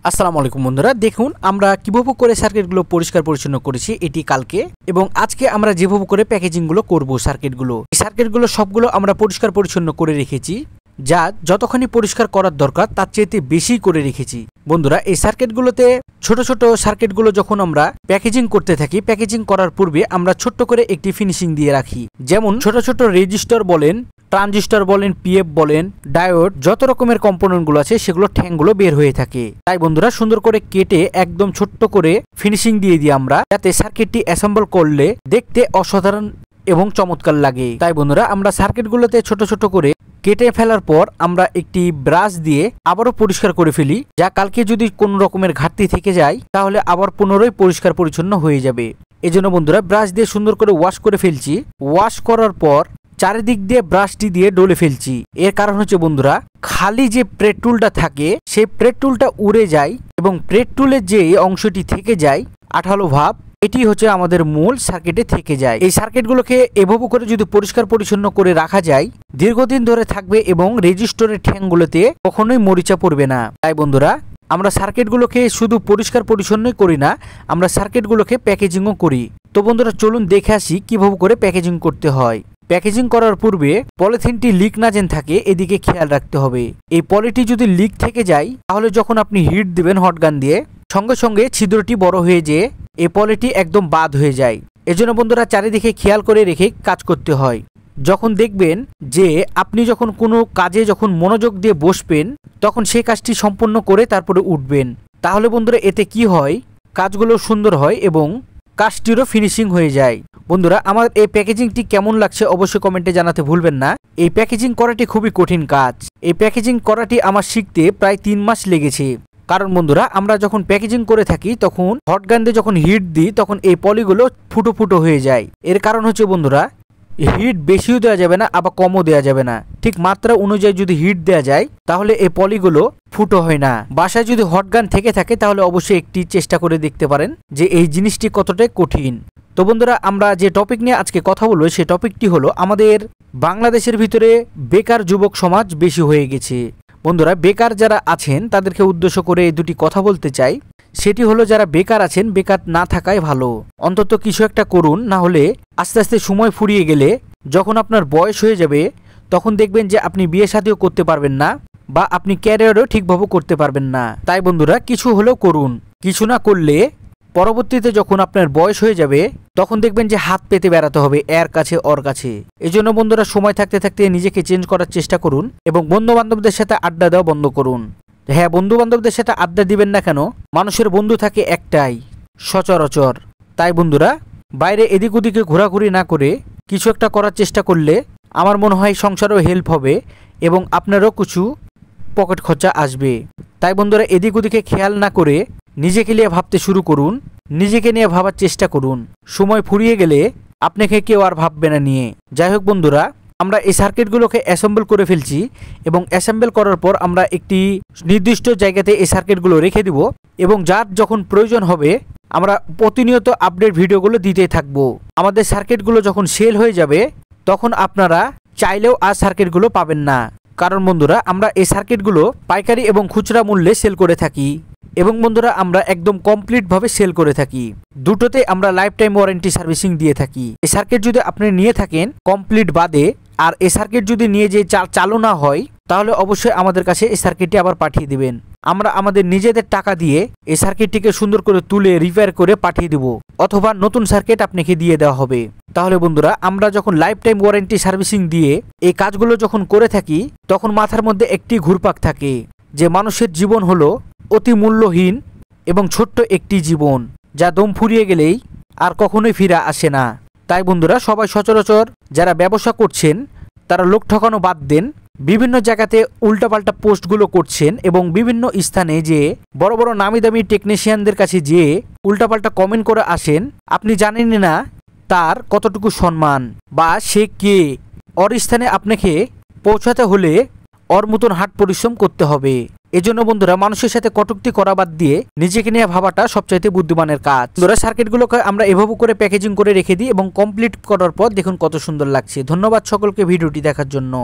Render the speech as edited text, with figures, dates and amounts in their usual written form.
আসসালামু আলাইকুম বন্ধুরা, দেখুন আমরা কিভাবে করে সার্কিটগুলো পরিষ্কার পরিচ্ছন্ন করেছি এটি কালকে, এবং আজকে আমরা যেভাবে করে প্যাকেজিংগুলো করব সার্কিটগুলো, এই সার্কিটগুলো সবগুলো আমরা পরিষ্কার পরিচ্ছন্ন করে রেখেছি, যা যতখানি পরিষ্কার করার দরকার তার চেয়ে বেশি করে রেখেছি। বন্ধুরা, এই সার্কিটগুলোতে ছোট ছোট সার্কিটগুলো যখন আমরা প্যাকেজিং করতে থাকি, প্যাকেজিং করার পূর্বে আমরা ছোট্ট করে একটি ফিনিশিং দিয়ে রাখি। যেমন ছোট ছোট রেজিস্টার বলেন, ট্রানজিস্টর বলেন, পিএফ বলেন, ডায়োড, যত রকমের কম্পোনেন্টগুলো আছে সেগুলো ঠ্যাংগুলো বের হয়ে থাকে। তাই বন্ধুরা সুন্দর করে কেটে একদম ছোট্ট করে ফিনিশিং দিয়ে দিই আমরা, যাতে সার্কিটটি অ্যাসেম্বল করলে দেখতে অসাধারণ এবং চমৎকার লাগে। তাই বন্ধুরা আমরা সার্কিটগুলোতে ছোট ছোট করে কেটে ফেলার পর আমরা একটি ব্রাশ দিয়ে আবারও পরিষ্কার করে ফেলি, যা কালকে যদি কোনো রকমের ঘাটতি থেকে যায় তাহলে আবার পুনরায় পরিষ্কার পরিচ্ছন্ন হয়ে যাবে। এজন্য বন্ধুরা ব্রাশ দিয়ে সুন্দর করে ওয়াশ করে ফেলছি। ওয়াশ করার পর চারিদিক দিয়ে ব্রাশটি দিয়ে ডলে ফেলছি। এর কারণ হচ্ছে বন্ধুরা, খালি যে প্রেট টুলটা থাকে সেই প্রেট টুলটা উড়ে যায় এবং প্রেট টুলের যে অংশটি থেকে যায় আঠালো ভাব, এটি হচ্ছে আমাদের মূল সার্কিটে থেকে যায়। এই সার্কিটগুলোকে এভাবে করে যদি পরিষ্কার পরিচ্ছন্ন করে রাখা যায় দীর্ঘদিন ধরে থাকবে এবং রেজিস্টরের ঠ্যাংগুলোতে কখনোই মরিচা পড়বে না। তাই বন্ধুরা আমরা সার্কিটগুলোকে শুধু পরিষ্কার পরিচ্ছন্নই করি না, আমরা সার্কিটগুলোকে প্যাকেজিংও করি। তো বন্ধুরা চলুন দেখে আসি কিভাবে করে প্যাকেজিং করতে হয়। প্যাকেজিং করার পূর্বে পলিথিনটি লিক না যেন থাকে এদিকে খেয়াল রাখতে হবে। এই পলিটি যদি লিক থেকে যায় তাহলে যখন আপনি হিট দিবেন হট গান দিয়ে, সঙ্গে সঙ্গে ছিদ্রটি বড় হয়ে যেয়ে এই পলিটি একদম বাদ হয়ে যায়। এজন্য বন্ধুরা চারিদিকে খেয়াল করে রেখে কাজ করতে হয়। যখন দেখবেন যে আপনি যখন কোনো কাজে যখন মনোযোগ দিয়ে বসবেন তখন সেই কাজটি সম্পূর্ণ করে তারপরে উঠবেন, তাহলে বন্ধুরা এতে কি হয়, কাজগুলো সুন্দর হয় এবং কাজটিরও ফিনিশিং হয়ে যায়। বন্ধুরা আমার এই প্যাকেজিংটি কেমন লাগছে অবশ্যই কমেন্টে জানাতে ভুলবেন না। এই প্যাকেজিং করাটি খুবই কঠিন কাজ। এই প্যাকেজিং করাটি আমার শিখতে প্রায় 3 মাস লেগেছে। কারণ বন্ধুরা আমরা যখন প্যাকেজিং করে থাকি তখন হট গান দিয়ে যখন হিট দিই তখন এই পলিগুলো ফুটো ফুটো হয়ে যায়। এর কারণ হচ্ছে বন্ধুরা, হিট বেশিও দেওয়া যাবে না আবার কমও দেওয়া যাবে না, ঠিক মাত্রা অনুযায়ী যদি হিট দেওয়া যায় তাহলে এই পলিগুলো ফুটো হয় না। বাসায় যদি হট গান থেকে থাকে তাহলে অবশ্যই একটি চেষ্টা করে দেখতে পারেন যে এই জিনিসটি কতটা কঠিন। তো বন্ধুরা আমরা যে টপিক নিয়ে আজকে কথা বলবো সেই টপিকটি হলো আমাদের বাংলাদেশের ভিতরে বেকার যুবক সমাজ বেশি হয়ে গেছে। বন্ধুরা বেকার যারা আছেন তাদেরকে উদ্দেশ্য করে এই দুটি কথা বলতে চাই। সেটি হলো যারা বেকার আছেন বেকার না থাকাই ভালো, অন্তত কিছু একটা করুন, না হলে আস্তে আস্তে সময় ফুরিয়ে গেলে যখন আপনার বয়স হয়ে যাবে তখন দেখবেন যে আপনি বিয়ে শাদীও করতে পারবেন না বা আপনি ক্যারিয়ারও ঠিকভাবে করতে পারবেন না। তাই বন্ধুরা কিছু হলেও করুন, কিছু না করলে পরবর্তীতে যখন আপনার বয়স হয়ে যাবে তখন দেখবেন যে হাত পেতে বেড়াতে হবে এর কাছে ওর কাছে। এজন্য বন্ধুরা সময় থাকতে থাকতে নিজেকে চেঞ্জ করার চেষ্টা করুন এবং বন্ধু বান্ধবদের সাথে আড্ডা দেওয়া বন্ধ করুন। হ্যাঁ, বন্ধু বান্ধবদের সাথে আড্ডা দিবেন না কেন, মানুষের বন্ধু থাকে একটাই সচরাচর। তাই বন্ধুরা বাইরে এদিক ওদিকে ঘোরাঘুরি না করে কিছু একটা করার চেষ্টা করলে আমার মনে হয় সংসারেও হেল্প হবে এবং আপনারও কিছু পকেট খরচা আসবে। তাই বন্ধুরা এদিক ওদিকে খেয়াল না করে নিজেকে নিয়ে ভাবতে শুরু করুন, নিজেকে নিয়ে ভাবার চেষ্টা করুন। সময় ফুরিয়ে গেলে আপনাকে কেউ আর ভাববে না নিয়ে। যাই হোক বন্ধুরা আমরা এই সার্কিটগুলোকে অ্যাসেম্বল করে ফেলছি এবং অ্যাসেম্বল করার পর আমরা একটি নির্দিষ্ট জায়গাতে এই সার্কিটগুলো রেখে দিব এবং যার যখন প্রয়োজন হবে আমরা প্রতিনিয়ত আপডেট ভিডিওগুলো দিতে থাকবো। আমাদের সার্কিটগুলো যখন সেল হয়ে যাবে তখন আপনারা চাইলেও আর সার্কিটগুলো পাবেন না, কারণ বন্ধুরা আমরা এই সার্কিটগুলো পাইকারি এবং খুচরা মূল্যে সেল করে থাকি এবং বন্ধুরা আমরা একদম কমপ্লিট ভাবে সেল করে থাকি। দুটোতে আমরা লাইফ টাইম ওয়ারেন্টি সার্ভিসিং দিয়ে থাকি। এই সার্কিট যদি আপনি নিয়ে থাকেন কমপ্লিট বাদে আর এই সার্কিট যদি নিয়ে যে চালু না হয় তাহলে অবশ্যই আমাদের কাছে এই সার্কিটটি আবার পাঠিয়ে দিবেন। আমরা আমাদের নিজেদের টাকা দিয়ে এই সার্কিটটিকে সুন্দর করে তুলে রিপেয়ার করে পাঠিয়ে দিব, অথবা নতুন সার্কিট আপনাকে দিয়ে দেওয়া হবে। তাহলে বন্ধুরা আমরা যখন লাইফ টাইম ওয়ারেন্টি সার্ভিসিং দিয়ে এই কাজগুলো যখন করে থাকি তখন মাথার মধ্যে একটি ঘুরপাক থাকে যে মানুষের জীবন হলো অতি মূল্যহীন এবং ছোট্ট একটি জীবন, যা দম ফুরিয়ে গেলেই আর কখনোই ফিরে আসে না। তাই বন্ধুরা সবাই সচরাচর যারা ব্যবসা করছেন তারা লোক ঠকানো বাদ দেন, বিভিন্ন জায়গাতে উল্টাপাল্টা পোস্টগুলো করছেন এবং বিভিন্ন স্থানে যে বড় বড় নামি দামি টেকনিশিয়ানদের কাছে যে উল্টাপাল্টা কমেন্ট করে আসেন, আপনি জানেনই না তার কতটুকু সম্মান বা সে কে। ওর স্থানে আপনাকে পৌঁছাতে হলে ওর মতন হাট পরিশ্রম করতে হবে। এজন্য বন্ধুরা মানুষের সাথে কটূক্তি করা বাদ দিয়ে নিজেকে নিয়ে ভাবাটা সবচাইতে বুদ্ধিমানের কাজ। বন্ধুরা সার্কিটগুলোকে আমরা এভাবে করে প্যাকেজিং করে রেখে দিই এবং কমপ্লিট করার পর দেখুন কত সুন্দর লাগছে। ধন্যবাদ সকলকে ভিডিওটি দেখার জন্য।